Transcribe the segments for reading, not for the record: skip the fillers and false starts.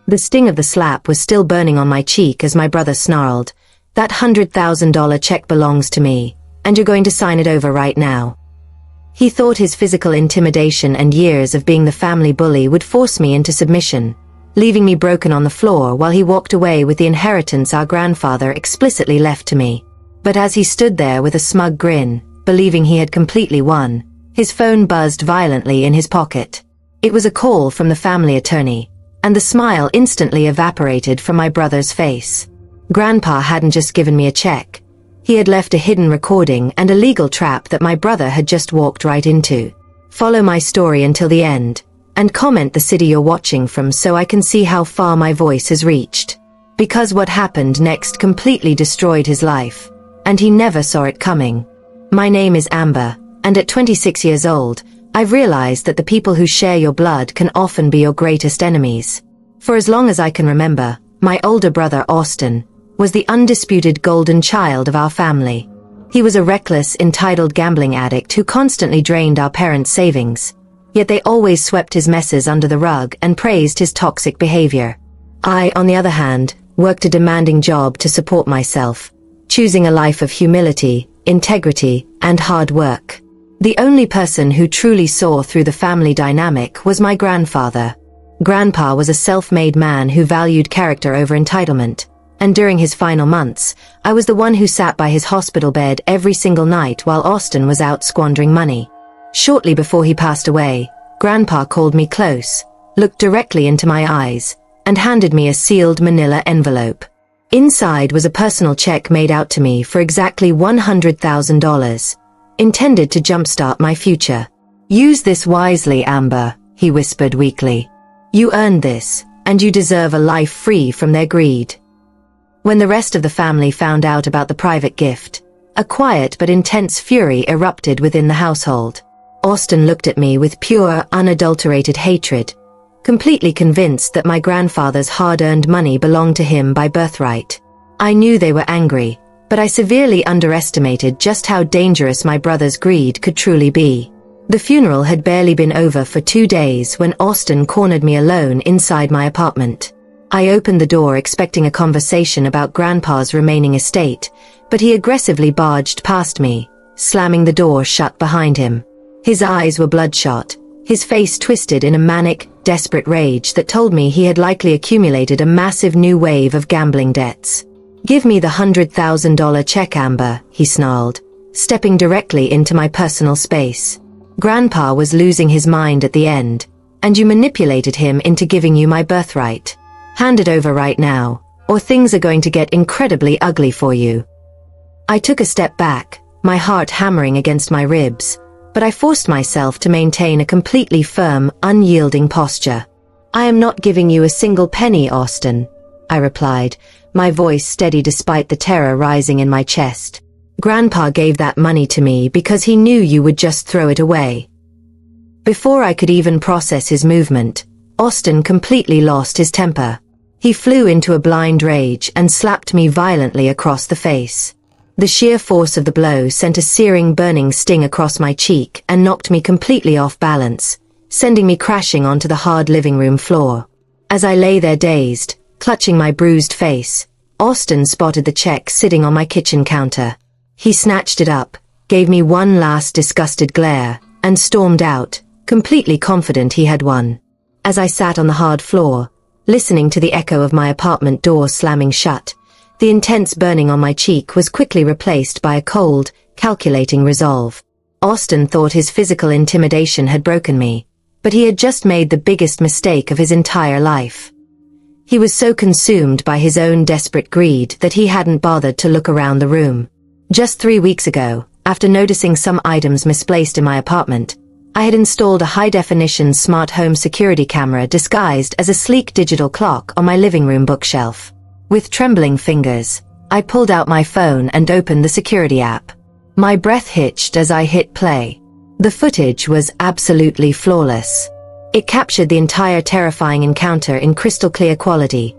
The sting of the slap was still burning on my cheek as my brother snarled, "That $100,000 check belongs to me, and you're going to sign it over right now." He thought his physical intimidation and years of being the family bully would force me into submission, leaving me broken on the floor while he walked away with the inheritance our grandfather explicitly left to me. But as he stood there with a smug grin, believing he had completely won, his phone buzzed violently in his pocket. It was a call from the family attorney, and the smile instantly evaporated from my brother's face. Grandpa hadn't just given me a check. He had left a hidden recording and a legal trap that my brother had just walked right into. Follow my story until the end, and comment the city you're watching from so I can see how far my voice has reached. Because what happened next completely destroyed his life, and he never saw it coming. My name is Amber, and at 26 years old, I've realized that the people who share your blood can often be your greatest enemies. For as long as I can remember, my older brother Austin was the undisputed golden child of our family. He was a reckless, entitled gambling addict who constantly drained our parents' savings. Yet they always swept his messes under the rug and praised his toxic behavior. I, on the other hand, worked a demanding job to support myself, choosing a life of humility, integrity, and hard work. The only person who truly saw through the family dynamic was my grandfather. Grandpa was a self-made man who valued character over entitlement, and during his final months, I was the one who sat by his hospital bed every single night while Austin was out squandering money. Shortly before he passed away, Grandpa called me close, looked directly into my eyes, and handed me a sealed manila envelope. Inside was a personal check made out to me for exactly $100,000, intended to jumpstart my future. "Use this wisely, Amber," he whispered weakly. "You earned this, and you deserve a life free from their greed." When the rest of the family found out about the private gift, a quiet but intense fury erupted within the household. Austin looked at me with pure, unadulterated hatred, completely convinced that my grandfather's hard-earned money belonged to him by birthright. I knew they were angry, but I severely underestimated just how dangerous my brother's greed could truly be. The funeral had barely been over for 2 days when Austin cornered me alone inside my apartment. I opened the door expecting a conversation about Grandpa's remaining estate, but he aggressively barged past me, slamming the door shut behind him. His eyes were bloodshot, his face twisted in a manic, desperate rage that told me he had likely accumulated a massive new wave of gambling debts. "Give me the $100,000 check, Amber," he snarled, stepping directly into my personal space. "Grandpa was losing his mind at the end, and you manipulated him into giving you my birthright. Hand it over right now, or things are going to get incredibly ugly for you." I took a step back, my heart hammering against my ribs, but I forced myself to maintain a completely firm, unyielding posture. "I am not giving you a single penny, Austin," I replied, my voice steady despite the terror rising in my chest. "Grandpa gave that money to me because he knew you would just throw it away." Before I could even process his movement, Austin completely lost his temper. He flew into a blind rage and slapped me violently across the face. The sheer force of the blow sent a searing, burning sting across my cheek and knocked me completely off balance, sending me crashing onto the hard living room floor. As I lay there dazed, clutching my bruised face, Austin spotted the check sitting on my kitchen counter. He snatched it up, gave me one last disgusted glare, and stormed out, completely confident he had won. As I sat on the hard floor, listening to the echo of my apartment door slamming shut, the intense burning on my cheek was quickly replaced by a cold, calculating resolve. Austin thought his physical intimidation had broken me, but he had just made the biggest mistake of his entire life. He was so consumed by his own desperate greed that he hadn't bothered to look around the room. Just 3 weeks ago, after noticing some items misplaced in my apartment, I had installed a high-definition smart home security camera disguised as a sleek digital clock on my living room bookshelf. With trembling fingers, I pulled out my phone and opened the security app. My breath hitched as I hit play. The footage was absolutely flawless. It captured the entire terrifying encounter in crystal-clear quality.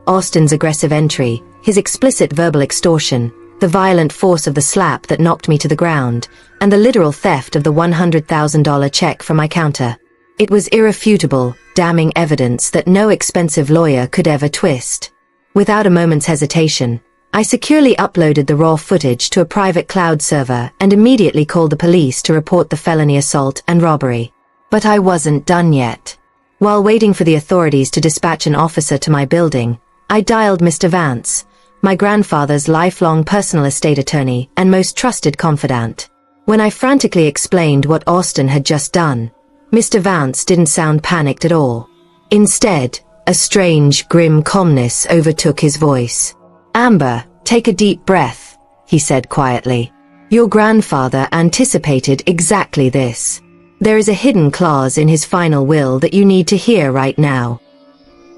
Austin's aggressive entry, his explicit verbal extortion, the violent force of the slap that knocked me to the ground, and the literal theft of the $100,000 check from my counter. It was irrefutable, damning evidence that no expensive lawyer could ever twist. Without a moment's hesitation, I securely uploaded the raw footage to a private cloud server and immediately called the police to report the felony assault and robbery. But I wasn't done yet. While waiting for the authorities to dispatch an officer to my building, I dialed Mr. Vance, my grandfather's lifelong personal estate attorney and most trusted confidant. When I frantically explained what Austin had just done, Mr. Vance didn't sound panicked at all. Instead, a strange, grim calmness overtook his voice. "Amber, take a deep breath," he said quietly. "Your grandfather anticipated exactly this. There is a hidden clause in his final will that you need to hear right now."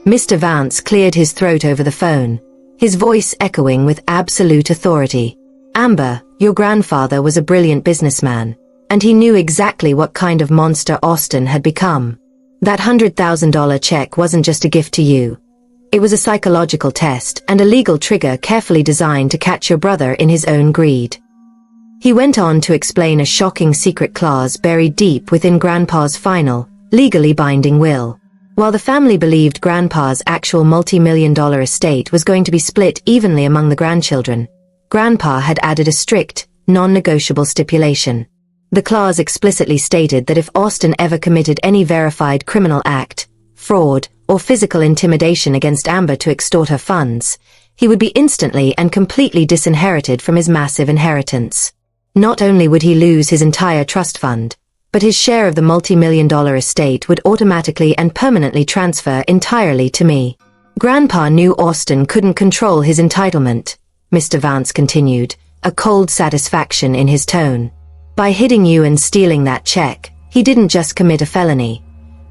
Mr. Vance cleared his throat over the phone, his voice echoing with absolute authority. "Amber, your grandfather was a brilliant businessman, and he knew exactly what kind of monster Austin had become. That $100,000 check wasn't just a gift to you. It was a psychological test and a legal trigger carefully designed to catch your brother in his own greed." He went on to explain a shocking secret clause buried deep within Grandpa's final, legally binding will. While the family believed Grandpa's actual multi-million-dollar estate was going to be split evenly among the grandchildren, Grandpa had added a strict, non-negotiable stipulation. The clause explicitly stated that if Austin ever committed any verified criminal act, fraud, or physical intimidation against Amber to extort her funds, he would be instantly and completely disinherited from his massive inheritance. Not only would he lose his entire trust fund, but his share of the multi-million-dollar estate would automatically and permanently transfer entirely to me. "Grandpa knew Austin couldn't control his entitlement," Mr. Vance continued, a cold satisfaction in his tone. "By hitting you and stealing that check, he didn't just commit a felony.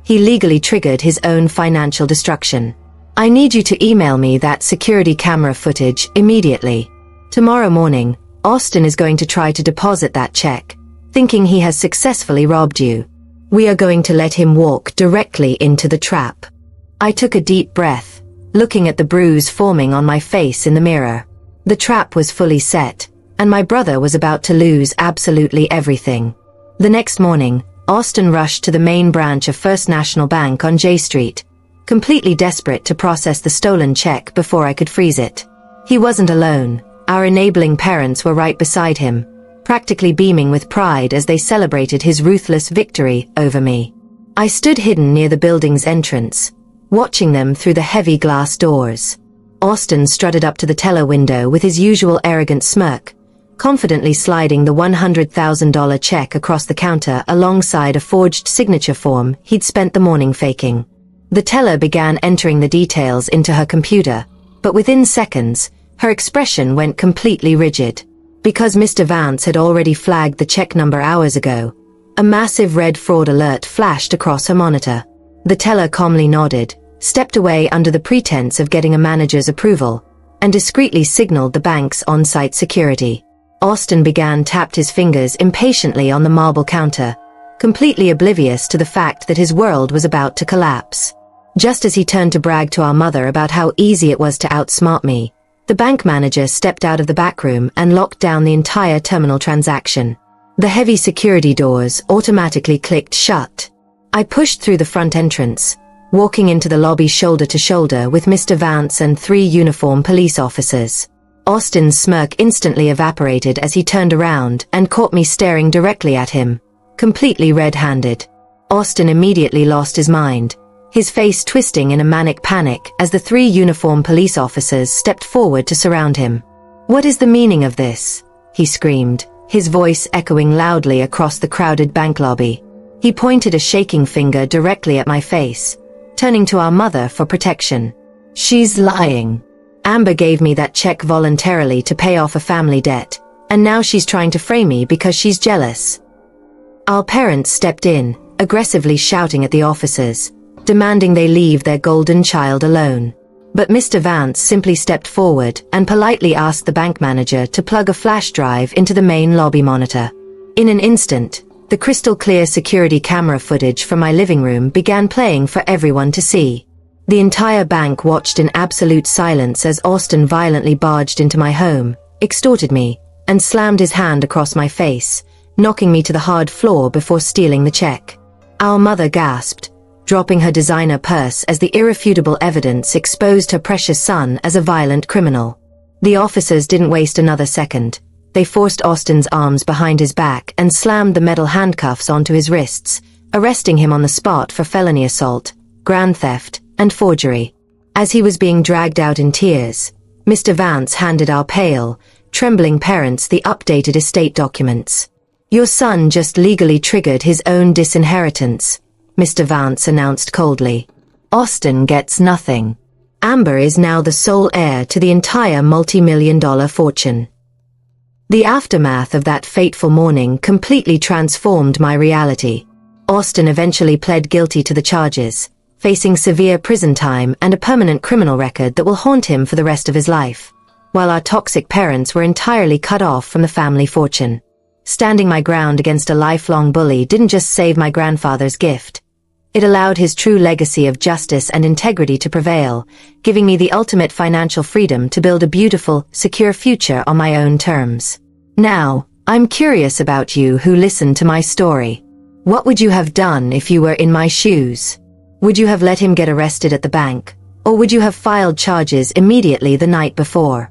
He legally triggered his own financial destruction. I need you to email me that security camera footage immediately. Tomorrow morning, Austin is going to try to deposit that check, thinking he has successfully robbed you. We are going to let him walk directly into the trap." I took a deep breath, looking at the bruise forming on my face in the mirror. The trap was fully set, and my brother was about to lose absolutely everything. The next morning, Austin rushed to the main branch of First National Bank on J Street, completely desperate to process the stolen check before I could freeze it. He wasn't alone. Our enabling parents were right beside him, practically beaming with pride as they celebrated his ruthless victory over me. I stood hidden near the building's entrance, watching them through the heavy glass doors. Austin strutted up to the teller window with his usual arrogant smirk, confidently sliding the $100,000 check across the counter alongside a forged signature form he'd spent the morning faking. The teller began entering the details into her computer, but within seconds, her expression went completely rigid. Because Mr. Vance had already flagged the check number hours ago, a massive red fraud alert flashed across her monitor. The teller calmly nodded, stepped away under the pretense of getting a manager's approval, and discreetly signaled the bank's on-site security. Austin tapped his fingers impatiently on the marble counter, completely oblivious to the fact that his world was about to collapse. Just as he turned to brag to our mother about how easy it was to outsmart me, the bank manager stepped out of the back room and locked down the entire terminal transaction. The heavy security doors automatically clicked shut. I pushed through the front entrance, walking into the lobby shoulder to shoulder with Mr. Vance and 3 uniformed police officers. Austin's smirk instantly evaporated as he turned around and caught me staring directly at him, completely red-handed. Austin immediately lost his mind, his face twisting in a manic panic as the 3 uniformed police officers stepped forward to surround him. "What is the meaning of this?" he screamed, his voice echoing loudly across the crowded bank lobby. He pointed a shaking finger directly at my face, turning to our mother for protection. "She's lying. Amber gave me that check voluntarily to pay off a family debt, and now she's trying to frame me because she's jealous." Our parents stepped in, aggressively shouting at the officers, demanding they leave their golden child alone. But Mr. Vance simply stepped forward and politely asked the bank manager to plug a flash drive into the main lobby monitor. In an instant, the crystal-clear security camera footage from my living room began playing for everyone to see. The entire bank watched in absolute silence as Austin violently barged into my home, extorted me, and slammed his hand across my face, knocking me to the hard floor before stealing the check. Our mother gasped, dropping her designer purse as the irrefutable evidence exposed her precious son as a violent criminal. The officers didn't waste another second. They forced Austin's arms behind his back and slammed the metal handcuffs onto his wrists, arresting him on the spot for felony assault, grand theft, and forgery. As he was being dragged out in tears, Mr. Vance handed our pale, trembling parents the updated estate documents. "Your son just legally triggered his own disinheritance," Mr. Vance announced coldly. "Austin gets nothing. Amber is now the sole heir to the entire multi-million-dollar fortune." The aftermath of that fateful morning completely transformed my reality. Austin eventually pled guilty to the charges, facing severe prison time and a permanent criminal record that will haunt him for the rest of his life, while our toxic parents were entirely cut off from the family fortune. Standing my ground against a lifelong bully didn't just save my grandfather's gift. It allowed his true legacy of justice and integrity to prevail, giving me the ultimate financial freedom to build a beautiful, secure future on my own terms. Now, I'm curious about you who listened to my story. What would you have done if you were in my shoes? Would you have let him get arrested at the bank, or would you have filed charges immediately the night before?